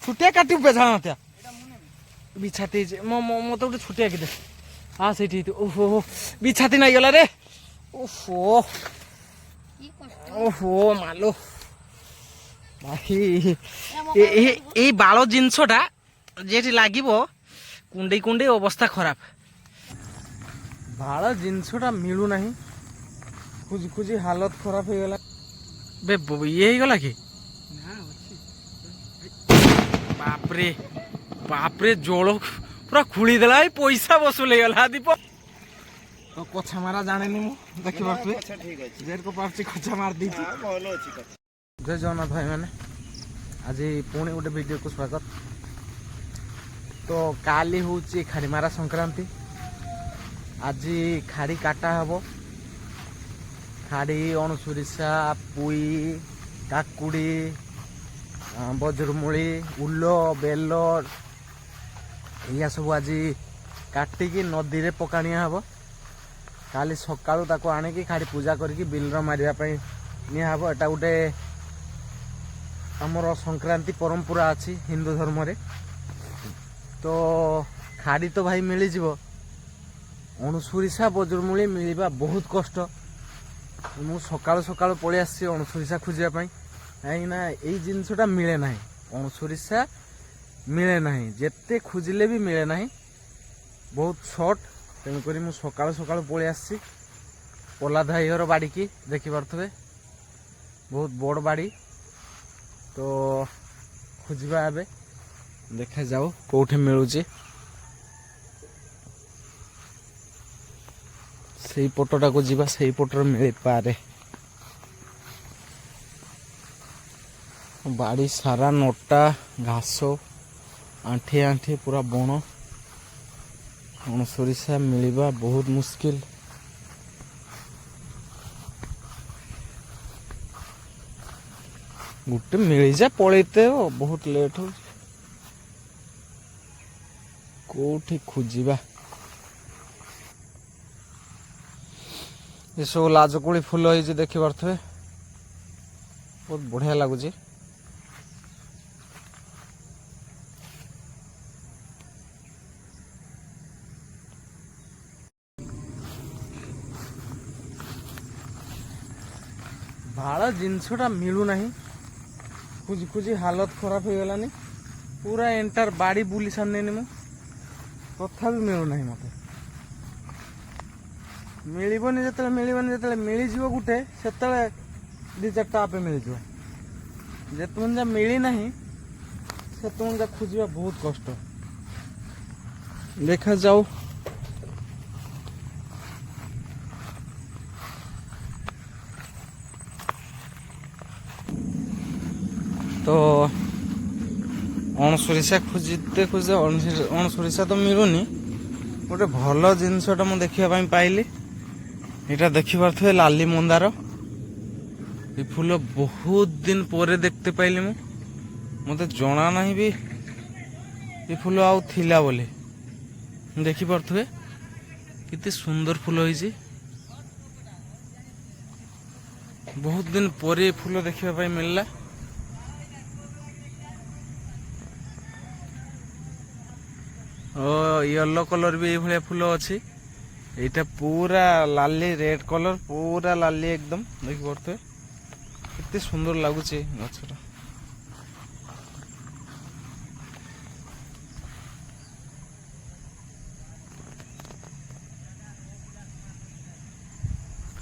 ଛୁଟିଆ କାଟିବୁ ବେଝାଣ ନଥିଆ ବିଛାତି ମତେ ଗୋଟେ ଛୁଟିଆ କି ଦେ ହଁ ସେଇଠି ଓହୋ ବିଛାତି ନାଇଗଲା ରେ ଓହୋ ଓହୋ ମାଲୋ ଭାଇ ଏଇ ବାଳ ଜିନିଷଟା ଯେଠି ଲାଗିବ କୁଣ୍ଡେଇ କୁଣ୍ଡେଇ ଅବସ୍ଥା ଖରାପ ବାଳ ଜିନିଷଟା ମିଳୁନାହିଁ ଖୋଜି ଖୋଜି ହାଲତ ଖରାପ ହେଇଗଲା ବେ ଇଏ ହେଇଗଲା କି ବାପରେ ବାପରେ ଜଳ ପୁରା ଖୋଳି ଦେଲା ଏଇ ପଇସା ବସୁଲ ହେଇଗଲା ଦୀପ ତ କଛା ମାରା ଜାଣିନି ମୁଁ ଦେଖିପାରୁଥିବେ ଯେରକ ପାରୁଛି କଛା ମାରି ଦେଇଛି ଜୟ ଜଗନ୍ନାଥ ଭାଇ ମାନେ ଆଜି ପୁଣି ଗୋଟେ ଭିଡ଼ିଓକୁ ସ୍ୱାଗତ ତ କାଲି ହେଉଛି ଖାଡ଼ିମାରା ସଂକ୍ରାନ୍ତି ଆଜି ଖାଡ଼ି କାଟା ହେବ ଖାଡ଼ି ଅଣସୁରିଷା ପୁଇ କାକୁଡ଼ି ବଜ୍ରମୂଳି ଉଲ ବେଲ ଏଇଆ ସବୁ ଆଜି କାଟିକି ନଦୀରେ ପକାଣିଆ ହେବ କାଲି ସକାଳୁ ତାକୁ ଆଣିକି ଖାଡ଼ି ପୂଜା କରିକି ବିଲର ମାରିବା ପାଇଁ ନିଆହେବ ଏଟା ଗୋଟେ ଆମର ସଂକ୍ରାନ୍ତି ପରମ୍ପରା ଅଛି ହିନ୍ଦୁ ଧର୍ମରେ ତ ଖାଡ଼ି ତ ଭାଇ ମିଳିଯିବ ଅଣସୁରିଷା ବଜ୍ରମୂଳି ମିଳିବା ବହୁତ କଷ୍ଟ ମୁଁ ସକାଳୁ ସକାଳୁ ପଳେଇ ଆସିଛି ଅଣସୁରିଷା ଖୋଜିବା ପାଇଁ କାହିଁକିନା ଏଇ ଜିନିଷଟା ମିଳେ ନାହିଁ ଅଣସୁରିଷା ମିଳେ ନାହିଁ ଯେତେ ଖୋଜିଲେ ବି ମିଳେ ନାହିଁ ବହୁତ ସର୍ଟ ତେଣୁକରି ମୁଁ ସକାଳୁ ସକାଳୁ ପଳେଇ ଆସିଛି ପଲ୍ଲାଦ ଭାଇ ଘର ବାଡ଼ିକି ଦେଖିପାରୁଥିବେ ବହୁତ ବଡ଼ ବାଡ଼ି ତ ଖୋଜିବା ଏବେ ଦେଖାଯାଉ କେଉଁଠି ମିଳୁଛି ସେଇ ପଟଟାକୁ ଯିବା ସେଇ ପଟରେ ମିଳିପାରେ ବାଡ଼ି ସାରା ନଟା ଘାସ ଆଣ୍ଠିଏ ଆଣ୍ଠିଏ ପୁରା ବଣ ଅଣସୁରିଷା ମିଳିବା ବହୁତ ମୁସ୍କିଲ ଗୋଟେ ମିଳିଯା ପଳେଇତେ ବହୁତ ଲେଟ୍ ହଉଛି କୋଉଠି ଖୋଜିବା ଏସବୁ ଲାଜକୁଳି ଫୁଲ ହେଇଛି ଦେଖିପାରୁଥିବେ ବହୁତ ବଢ଼ିଆ ଲାଗୁଛି ବାଳ ଜିନିଷଟା ମିଳୁନାହିଁ ଖୋଜି ଖୋଜି ହାଲତ ଖରାପ ହେଇଗଲାନି ପୁରା ଏଣ୍ଟାର ବାଡ଼ି ବୁଲି ସାରିନି ମୁଁ ତଥାପି ମିଳୁନାହିଁ ମୋତେ ମିଳିବନି ଯେତେବେଳେ ମିଳିଯିବ ଗୋଟେ ସେତେବେଳେ ଦୁଇ ଚାରିଟା ଆପେ ମିଳିଯିବ ଯେତେବେଳେ ଯା ମିଳିନାହିଁ ସେତେବେଳେ ଯା ଖୋଜିବା ବହୁତ କଷ୍ଟ ଦେଖାଯାଉ ତ ଅଣସୁରିଷା ଖୋଜିତେ ଅଣସୁରିଷା ତ ମିଳୁନି ଗୋଟେ ଭଲ ଜିନିଷଟା ମୁଁ ଦେଖିବା ପାଇଁ ପାଇଲି ଏଇଟା ଦେଖିପାରୁଥିବେ ଲାଲି ମନ୍ଦାର ଏ ଫୁଲ ବହୁତ ଦିନ ପରେ ଦେଖତେ ପାଇଲି ମୁଁ ମୋତେ ଜଣା ନାହିଁ ବି ଏ ଫୁଲ ଆଉ ଥିଲା ବୋଲି ଦେଖିପାରୁଥିବେ କେତେ ସୁନ୍ଦର ଫୁଲ ହେଇଛି ବହୁତ ଦିନ ପରେ ଏ ଫୁଲ ଦେଖିବା ପାଇଁ ମିଳିଲା ଓ ୟେଲୋ କଲର ବି ଏଇଭଳିଆ ଫୁଲ ଅଛି ଏଇଟା ପୁରା ଲାଲି ରେଡ୍ କଲର ପୁରା ଲାଲି ଏକଦମ ଦେଖିପାରୁଥିବେ କେତେ ସୁନ୍ଦର ଲାଗୁଛି ଗଛଟା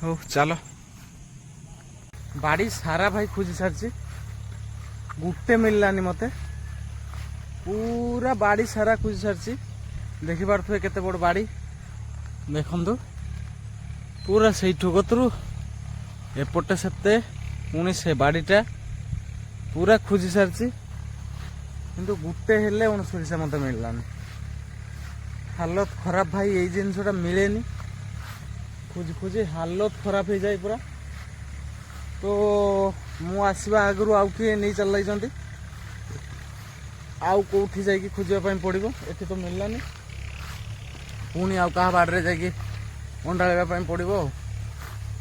ହଉ ଚାଲ ବାଡ଼ି ସାରା ଭାଇ ଖୋଜି ସାରିଛି ଗୋଟେ ମିଳିଲାନି ମତେ पूरा बाड़ी सारा खोजी सारी देखिपे केते बड़ बाड़ी देखु पूरा से कतरू एपटे सेते पुणी से बाड़ीटा पूरा खोजी सारी किंतु गुटे हेले अणसुरिषा मत मिललानी हालत खराब भाई ये जिनसटा मिलेनी खोजी खोजी हालत खराब हो जाए पूरा तो मु आसवा आगु आउ किए नहीं चल जाइछंती आउ कौटी जाकि खोजापी पड़ो ये तो मिललानी पुणी आउ क्या बाड़े जाकि अंडाड़ा पड़ो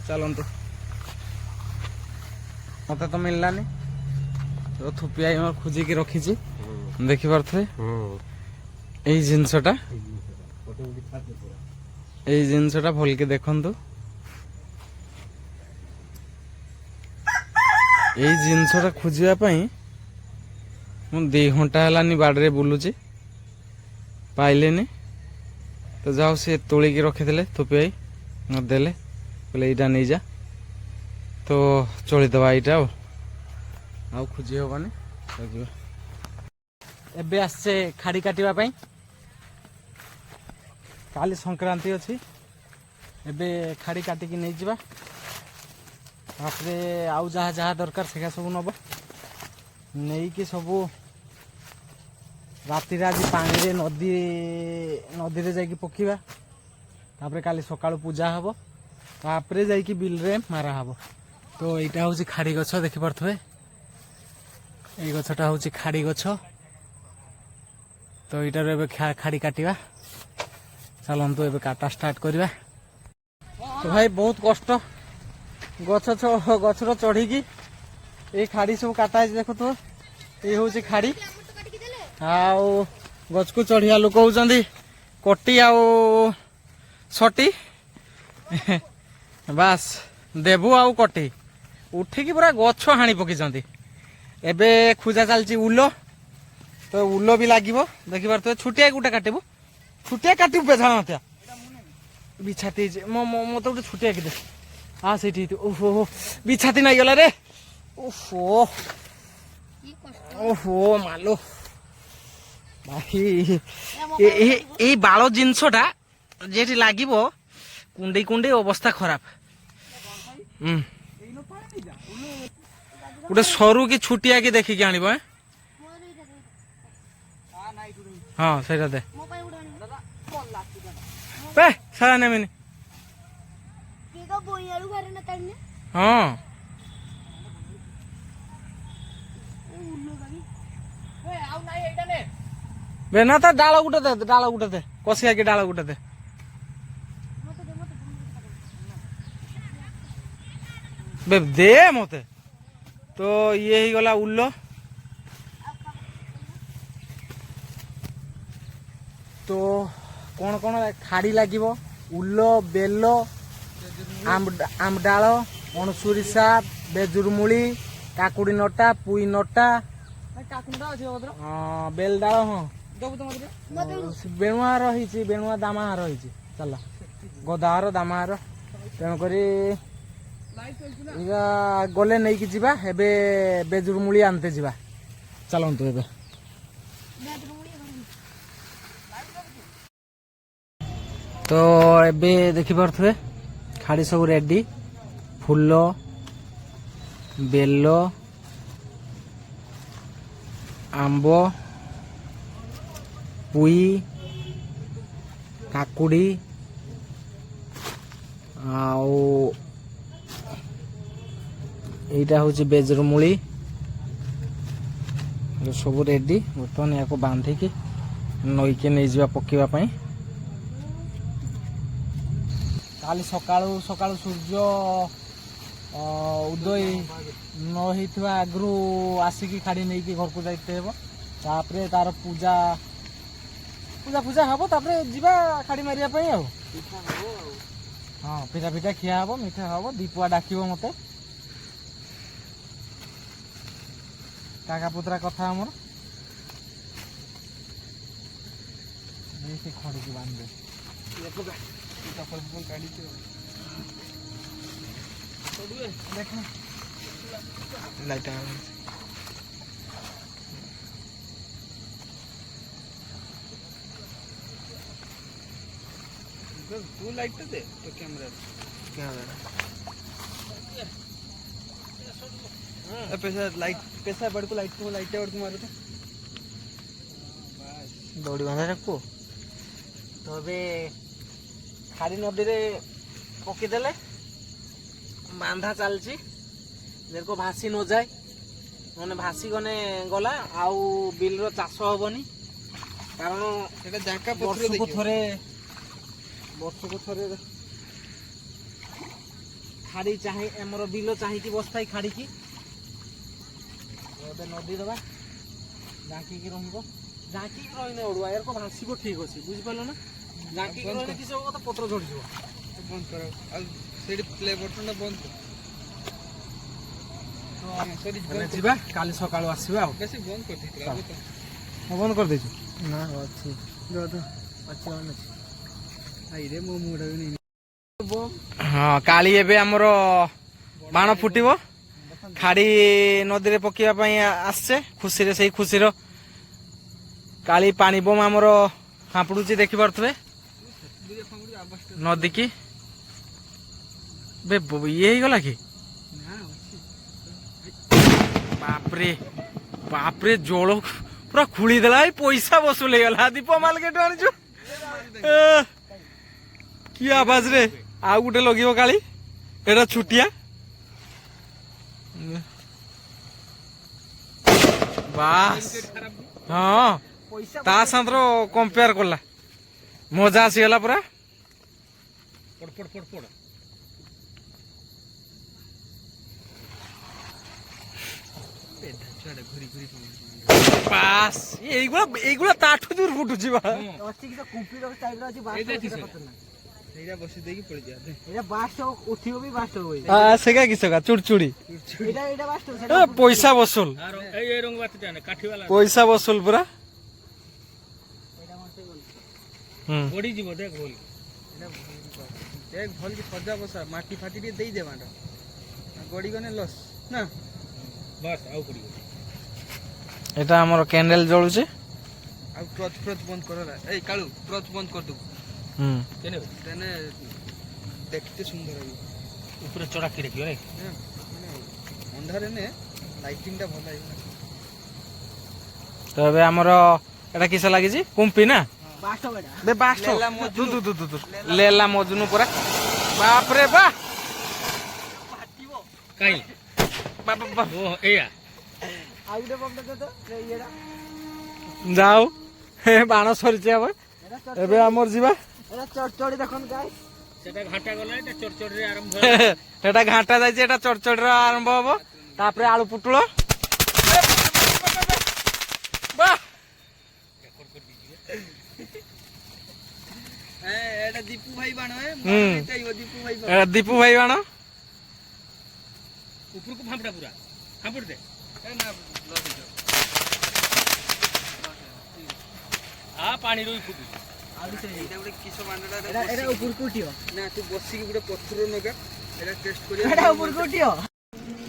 चलतु मत तो मिललानी तो थुपिया खोजिकी रखी ଦେଖିପାରୁଥିବେ ଏଇ ଜିନିଷଟା ଭଲକି ଦେଖନ୍ତୁ। ଏଇ ଜିନିଷଟା ଖୋଜିବା ପାଇଁ ମୁଁ 2 ଘଣ୍ଟା ହେଲାନି ବାଡ଼ିରେ ବୁଲୁଛି, ପାଇଲେନି। ତ ଯାଉ ସେ ତୋଳିକି ରଖିଥିଲେ ଥୋପି ଭାଇ ମତେ ଦେଲେ, କହିଲେ ଏଇଟା ନେଇଯା। ତ ଚଳିଦବା ଏଇଟା ଆଉ ଖୋଜି ହବନି। ଏବେ ଆସିଛେ ଖାଡ଼ି କାଟିବା ପାଇଁ। କାଲି ସଂକ୍ରାନ୍ତି ଅଛି, ଏବେ ଖାଡ଼ି କାଟିକି ନେଇଯିବା। ତାପରେ ଆଉ ଯାହା ଯାହା ଦରକାର ସେଗା ସବୁ ନବ, ନେଇକି ସବୁ ରାତିରେ ଆଜି ପାଣିରେ ନଦୀରେ ଯାଇକି ପକେଇବା। ତାପରେ କାଲି ସକାଳୁ ପୂଜା ହବ, ତାପରେ ଯାଇକି ବିଲରେ ମାରା ହବ। ତ ଏଇଟା ହଉଛି ଖାଡ଼ି ଗଛ, ଦେଖିପାରୁଥିବେ। ଏଇ ଗଛଟା ହଉଛି ଖାଡ଼ି ଗଛ। ତ ଏଇଟାରୁ ଏବେ ଖାଡ଼ି କାଟିବା। ଚାଲନ୍ତୁ ଏବେ କାଟା ଷ୍ଟାର୍ଟ କରିବା। ତ ଭାଇ ବହୁତ କଷ୍ଟ, ଗଛର ଚଢିକି ଏଇ ଖାଡ଼ି ସବୁ କାଟା ହେଇଛି, ଦେଖୁଥିବ। ଏଇ ହଉଛି ଖାଡ଼ି। ଆଉ ଗଛକୁ ଚଢିବା ଲୋକ ହଉଛନ୍ତି କଟି ଆଉ ସଟି। ବାସ୍ ଦେବୁ ଆଉ କଟି ଉଠିକି ପୁରା ଗଛ ହାଣି ପକେଇଛନ୍ତି। ଏବେ ଖୋଜା ଚାଲିଛି ଉଲ। ତ ଉଲ ବି ଲାଗିବ, ଦେଖିପାରୁଥିବେ। ଛୁଟିଆ ଗୋଟେ କାଟିବୁ, ଛୁଟିଆ କାଟିବୁ ବେଝାଳ ନଥିଆ ବିଛାତି ହେଇଛି। ମତେ ଗୋଟେ ଛୁଟିଆ କି ଦେ। ହଁ ସେଇଠି ଓହୋ ବିଛାତି ନାଇଗଲା ରେ। ଓହୋ ଓହୋ ମାଲୋ ଭାଇ, ଏଇ ବାଳ ଜିନିଷଟା ଯେଠି ଲାଗିବ କୁଣ୍ଡେଇ କୁଣ୍ଡେଇ ଅବସ୍ଥା ଖରାପ। ଗୋଟେ ସରୁ କି ଛୁଟିଆ କି ଦେଖିକି ଆଣିବ। ହଁ ସେଇଟା ଦେ। ସାରା ନେମିନି। ହଁ ବେନା ତା ଡାଳ ଗୋଟେ ଦେ, କଷିଆକି ଡାଳ ଗୋଟେ ଦେ। ଦେ ମତେ। ତ ଇଏ ହେଇଗଲା ଉଲ। ତ କଣ କଣ ଖାଡ଼ି ଲାଗିବ? ଉଲ, ବେଲ, ଆମଡାଳ, ଅଣସୁରିଷା, ବେଜୁରୁମୂଳି, କାକୁଡି ନଟା, ପୁଇ ନଟା, ବେଲ ଡାଳ। ହଁ ବେଣୁଆ ରହିଛି, ବେଣୁଆ ଦାମାହାର ହେଇଛି। ଚାଲ ଗଦାହାର ଦାମାହାର। ତେଣୁକରି ଗଲେ ନେଇକି ଯିବା। ଏବେ ବେଜୁରୁମୂଳି ଆନତେ ଯିବା। ଚାଲନ୍ତୁ ଏବେ। ତ ଏବେ ଦେଖିପାରୁଥିବେ ଖାଡ଼ି ସବୁ ରେଡି। ଫୁଲ, ବେଲ, ଆମ୍ବ, ପୁଇ, କାକୁଡ଼ି ଆଉ ଏଇଟା ହଉଛି ବେଜରୁମୂଳି। ସବୁ ରେଡି। ବର୍ତ୍ତମାନ ୟାକୁ ବାନ୍ଧିକି ନଈକି ନେଇଯିବା ପକେଇବା ପାଇଁ। କାଲି ସକାଳୁ ସୂର୍ଯ୍ୟ ଉଦୟ ନ ହେଇଥିବା ଆଗରୁ ଆସିକି ଖାଡ଼ି ନେଇକି ଘରକୁ ଯାଇତେ ହେବ। ତାପରେ ତାର ପୂଜା ହବ, ତାପରେ ଯିବା ଖାଡ଼ି ମାରିବା ପାଇଁ ଆଉ। ହଁ ପିଠା ଖିଆ ହବ, ମିଠା ହବ। ଦୀପୁଆ ଡାକିବ ମତେ। କାକା ପୁତୁରା କଥା ଆମର। ସେ ଖଡ଼ିକି ବାନ୍ଧେ। तू लाइट दे तो कैमरा पैसा लाइट पैसा बड़को लाइट को मारो तो दौड़ी बांधा रखो। तो ଏବେ ଖାଡ଼ି ନଦୀରେ ପକେଇଦେଲେ ବାନ୍ଧା ଚାଲିଛି। ଯେରକ ଭାସି ନଯାଏ, ମାନେ ଭାସି ଗନେ ଗଲା ଆଉ ବିଲର ଚାଷ ହବନି। କାରଣ ବର୍ଷକୁ ଥରେ ଖାଡ଼ି ଚାହିଁ ଆମର ବିଲ ଚାହିଁକି ବସିଥାଏ ଖାଡ଼ିକି। ଏବେ ନଦୀ ଦେବା, ଜାଙ୍କିକି ରହିବ ଜାଙ୍କିକି ରହିଲେ ଅଡୁଆ ଏରକ ଭାସିବ ଠିକ ଅଛି ବୁଝିପାରିଲ ନା ଜାଙ୍କିକି ରହିଲେ କିସ ହବ ତ ପତ୍ର ଝଡ଼ିଯିବ ବନ୍ଦ କର ଆଉ ସେଇଠି ପ୍ଲେ ବଟନଟା ବନ୍ଦ କର ଯିବା କାଲି ସକାଳୁ ଆସିବା ଆଉ ବେଶୀ ବନ୍ଦ କରିଦେଇଥିଲା ବନ୍ଦ କରିଦେଇଛୁ ନା ଅଛି ଆଇରେ ମୋ ମୁହଁଟା ବି ନେଇ ହଁ କାଳି ଏବେ ଆମର ବାଣ ଫୁଟିବ ଖାଡ଼ି ନଦୀରେ ପକେଇବା ପାଇଁ ଆସିଛେ ଖୁସିରେ ସେଇ ଖୁସିର କାଳି ପାଣି ବୋମ୍ ଆମର ଫାମ୍ପୁଡୁଛି ଦେଖିପାରୁଥିବେ ନଦୀକି ବେ ଇଏ ହେଇଗଲା କି ବାପରେ ବାପରେ ଜଳ ପୁରା ଖୁଳି ଦେଲା ଏଇ ପଇସା ବସୁଲ ହେଇଗଲା ଦୀପ ମାଲକେଟ ଆଣିଛୁ କି ଆବାଜ ରେ ଆଉ ଗୋଟେ ଲଗିବ କାଳି ଏଟା ଛୁଟିଆ ବାସ୍ ହଁ ତା ସାଙ୍ଗର କମ୍ପେୟାର କଲା ମଜା ଆସିଗଲା ପୁରା ବାସ୍ এইগুলা তাঠু দূর ফুটুছি বা ସେଇଟା ବସି ଦେଇକି ପଳେଇଯିବା সেগা কি সেগা চুড়চুড়ি পয়সা বসুল পয়সা বসুল পুরা ଗଡ଼ିଯିବ ଦେଖ ଭଲ ଦେଖ ଭଲ କି ସଜା ବସା ମାଟି ଫାଟି ଟିକେ ଦେଇଦେବା ଗଡ଼ିଗଲେ ଲସ୍ ନା ବାସ୍ ଆଉ ପଡ଼ିବ এটা আমার ক্যান্ডেল জ্বলুছে ଆଉ ଟର୍ଚ୍ଚ ଫର୍ଚ୍ଚ ବନ୍ଦ କର ଏଇ କାଳୁ ଟର୍ଚ୍ଚ ବନ୍ଦ କରିଦେବୁ তেনে দেখতে সুন্দর হবে উপরে চড়া কি রেখি রে মানে অন্ধারে নে লাইটিংটা ভালো হবে তো ଏବେ ଆମର এটা কিসে লাগিছি কুম্পি না বাস্ট বেটা বে বাস্ট লেলা মজনু পুরা বাপ রে বা ফাটিবো কাই বাবা ও এইয়া আউডে বমটা দে তো এইডা যাও বাণ সরিছে হবে ଏବେ ଆମର ଯିବା এটা চড়চড়ি দেখুন গাইস সেটা ঘাটা গলা এটা চড়চড়ি রে আরম্ভ এটা ঘাটা যাইছে এটা চড়চড়ি রে আরম্ভ হবো তারপরে আলু পুটুল বাহ এটা দীপু ভাই বাণ এটাইও দীপু ভাই বাণ এটা দীপু ভাই বাণ উপরকু ফাঁপড়া পুরা ফাঁপড় দে না লস হইছে আ পানি রই ফুটু এইটা ଗୋଟେ କିସ ବାଣ୍ଡଟା ଏଟା ଉପରକୁ ଉଠିବ ନା ତୁ ବସିକି ଗୋଟେ ପଥର ନଗା ଏଟା ଟେଷ୍ଟ କରିବା ଏଟା ଉପରକୁ ଉଠିବ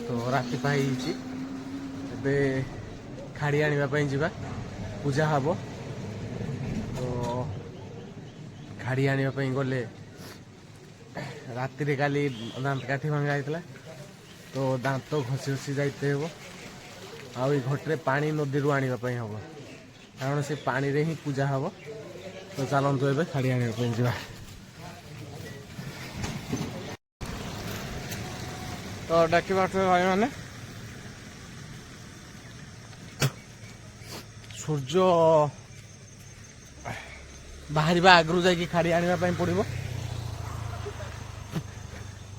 ତ ରାତି ପାଇଛି ଏବେ ଖାଡ଼ି ଆଣିବା ପାଇଁ ଯିବା ପୂଜା ହବ ତ ଖାଡ଼ି ଆଣିବା ପାଇଁ ଗଲେ ରାତିରେ କାଲି ଦାନ୍ତ କାଠି ଭଙ୍ଗା ହେଇଥିଲା ତ ଦାନ୍ତ ଘଷି ଘଷି ଯାଇତେ ହେବ ଆଉ ଏଇ ଘଟରେ ପାଣି ନଦୀରୁ ଆଣିବା ପାଇଁ ହେବ କାରଣ ସେ ପାଣିରେ ହିଁ ପୂଜା ହବ ତ ଚାଲନ୍ତୁ ଏବେ ଖାଡ଼ି ଆଣିବା ପାଇଁ ଯିବା ତ ଡାକିବା ଭାଇମାନେ ସୂର୍ଯ୍ୟ ବାହାରିବା ଆଗରୁ ଯାଇକି ଖାଡ଼ି ଆଣିବା ପାଇଁ ପଡ଼ିବ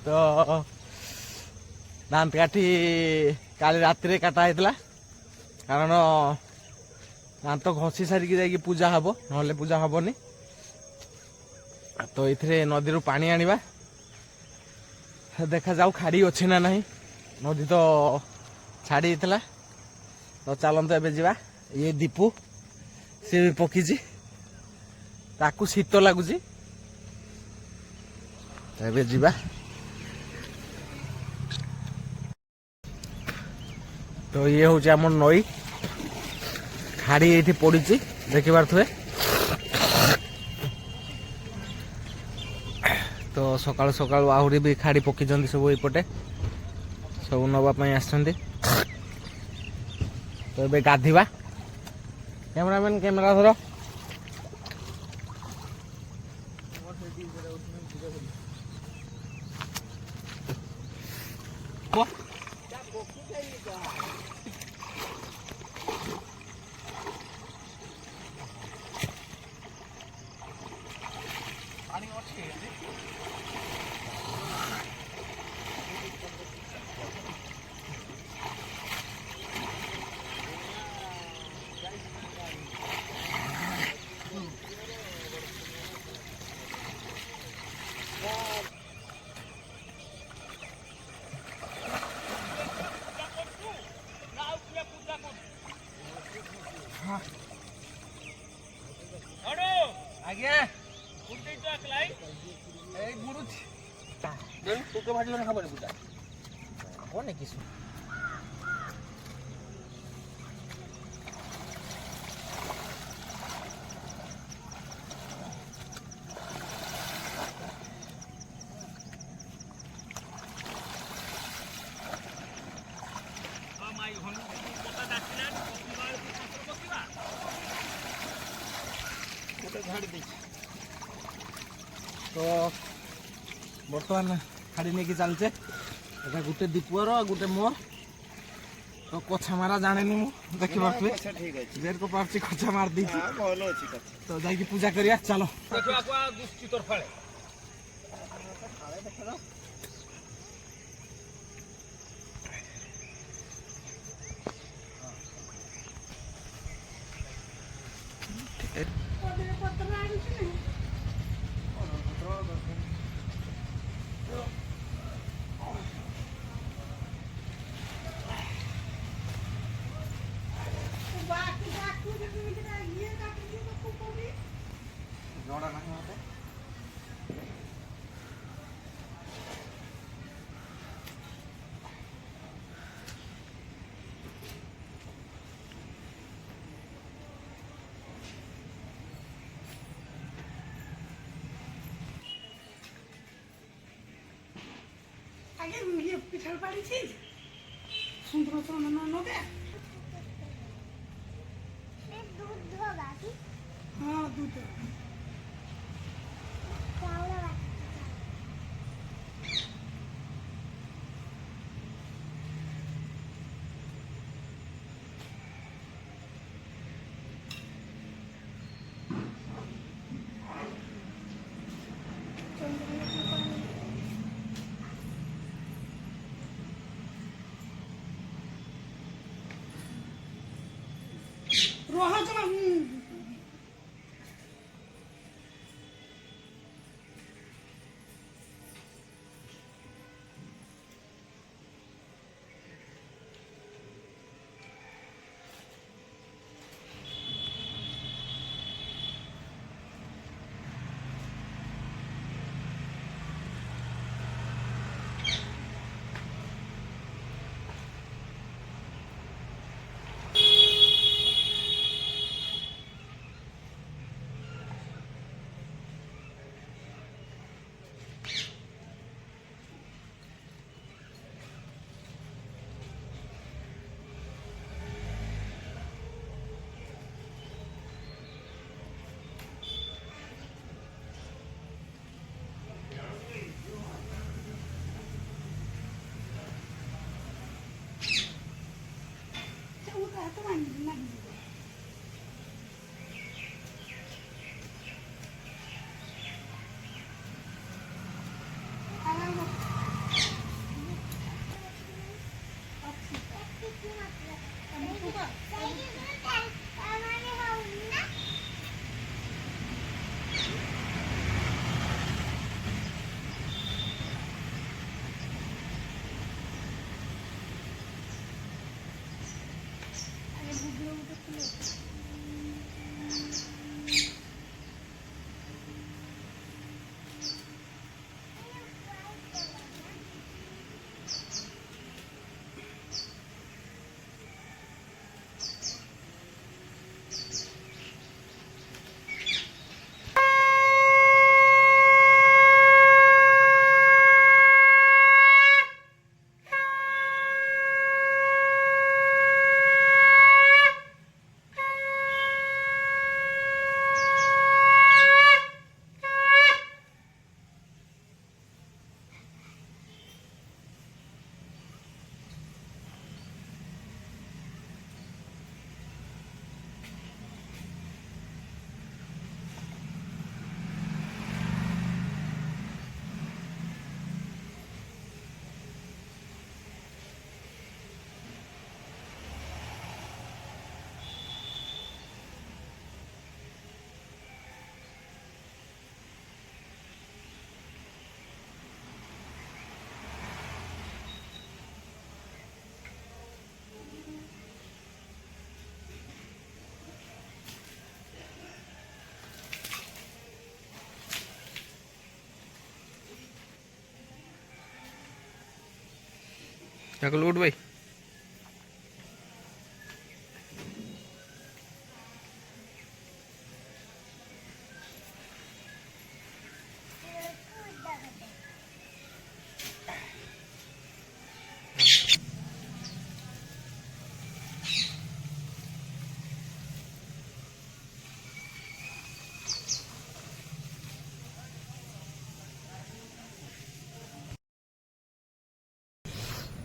ତ ଦାନ୍ତ କାଠି କାଲି ରାତିରେ କାଟା ହେଇଥିଲା କାରଣ ଦାନ୍ତ ଘଷି ସାରିକି ଯାଇକି ପୂଜା ହବ ନହେଲେ ପୂଜା ହବନି ତ ଏଥିରେ ନଦୀରୁ ପାଣି ଆଣିବା ଦେଖାଯାଉ ଖାଡ଼ି ଅଛି ନା ନାହିଁ ନଦୀ ତ ଛାଡ଼ି ଦେଇଥିଲା ତ ଚାଲନ୍ତୁ ଏବେ ଯିବା ଇଏ ଦୀପୁ ସିଏ ବି ପକିଛି ତାକୁ ଶୀତ ଲାଗୁଛି ଏବେ ଯିବା ତ ଇଏ ହଉଛି ଆମର ନଈ ଖାଡ଼ି ଏଇଠି ପଡ଼ିଛି ଦେଖିପାରୁଥିବେ ତ ସକାଳୁ ସକାଳୁ ଆହୁରି ବି ଖାଡ଼ି ପକେଇଛନ୍ତି ସବୁ ଏଇପଟେ ସବୁ ନେବା ପାଇଁ ଆସିଛନ୍ତି ତ ଏବେ ଗାଧିବା କ୍ୟାମେରାମ୍ୟାନ୍ କ୍ୟାମେରା ଧର ଆଜ୍ଞା এই গুরুছি দেন তোকে ভাজিলে না খাবার বুঝা অনেক কিছু তো বর্তমান হাড়ি নেকি চালছে এটা গোটে দীপুয়ার আর গোটে মোর তো কছা মারা জানেনি মু দেখি পারবে ঠিক আছে যেরকম পারছি কছা মার দিয়েছি ভালো আছে কথা তো যাইকি পূজা করিয়া চলো দেখো আকু দুষ্টি তোর ফাড়ে জড়া না মতে আগে পিঠার পাড়িছি সুন্দর নদে হ্যাঁ দুধ রহ জমা ତାକୁ ଲୁଟ୍ ଭାଇ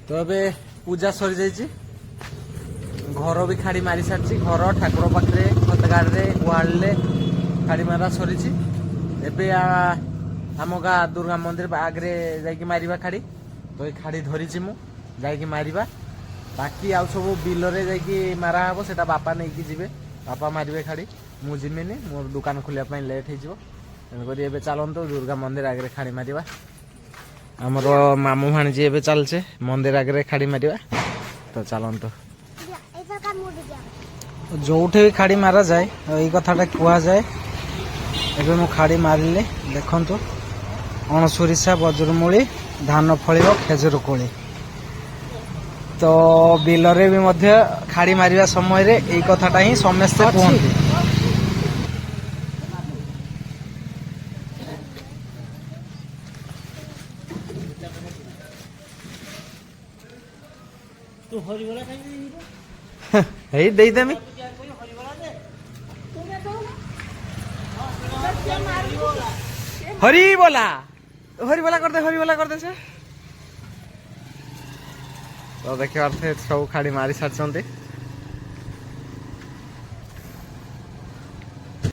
ତ ଏବେ ପୂଜା ସରିଯାଇଛି, ଘର ବି ଖାଡ଼ି ମାରି ସାରିଛି। ଘର ଠାକୁର ପାଖରେ ଖତଗାଡ଼ରେ ୱାର୍ଲଡରେ ଖାଡ଼ି ମାରା ସରିଛି। ଏବେ ଆମ ଗାଁ ଦୁର୍ଗା ମନ୍ଦିର ଆଗରେ ଯାଇକି ମାରିବା ଖାଡ଼ି। ତ ଏ ଖାଡ଼ି ଧରିଛି ମୁଁ ଯାଇକି ମାରିବା। ବାକି ଆଉ ସବୁ ବିଲରେ ଯାଇକି ମାରା ହବ, ସେଟା ବାପା ନେଇକି ଯିବେ, ବାପା ମାରିବେ ଖାଡ଼ି। ମୁଁ ଯିମିନି, ମୋର ଦୋକାନ ଖୋଲିବା ପାଇଁ ଲେଟ୍ ହେଇଯିବ। ତେଣୁକରି ଏବେ ଚାଲନ୍ତୁ ଦୁର୍ଗା ମନ୍ଦିର ଆଗରେ ଖାଡ଼ି ମାରିବା। ଆମର ମାମୁଁ ଭାଣିଜୀ ଏବେ ଚାଲଛେ ମନ୍ଦିର ଆଗରେ ଖାଡ଼ି ମାରିବା। ତ ଚାଲନ୍ତୁ, ଯୋଉଠି ବି ଖାଡ଼ି ମାରାଯାଏ ଏଇ କଥାଟା କୁହାଯାଏ। ଏବେ ମୁଁ ଖାଡ଼ି ମାରିଲି, ଦେଖନ୍ତୁ ଅଣସୁରିଷା ବଜ୍ରମୂଳି ଧାନ ଫଳିବ ଖେଜୁର କୋଳି। ତ ବିଲରେ ବି ମଧ୍ୟ ଖାଡ଼ି ମାରିବା ସମୟରେ ଏଇ କଥାଟା ହିଁ ସମସ୍ତେ କୁହନ୍ତି। ହେଇ ଦେଇଦେମି। ହରିବୋଲା ହରିବୋଲା କରିଦେ, ହରିବୋଲା କରିଦେ ସେ। ତ ଦେଖିବାର ସବୁ ଖାଡ଼ି ମାରି ସାରିଛନ୍ତି।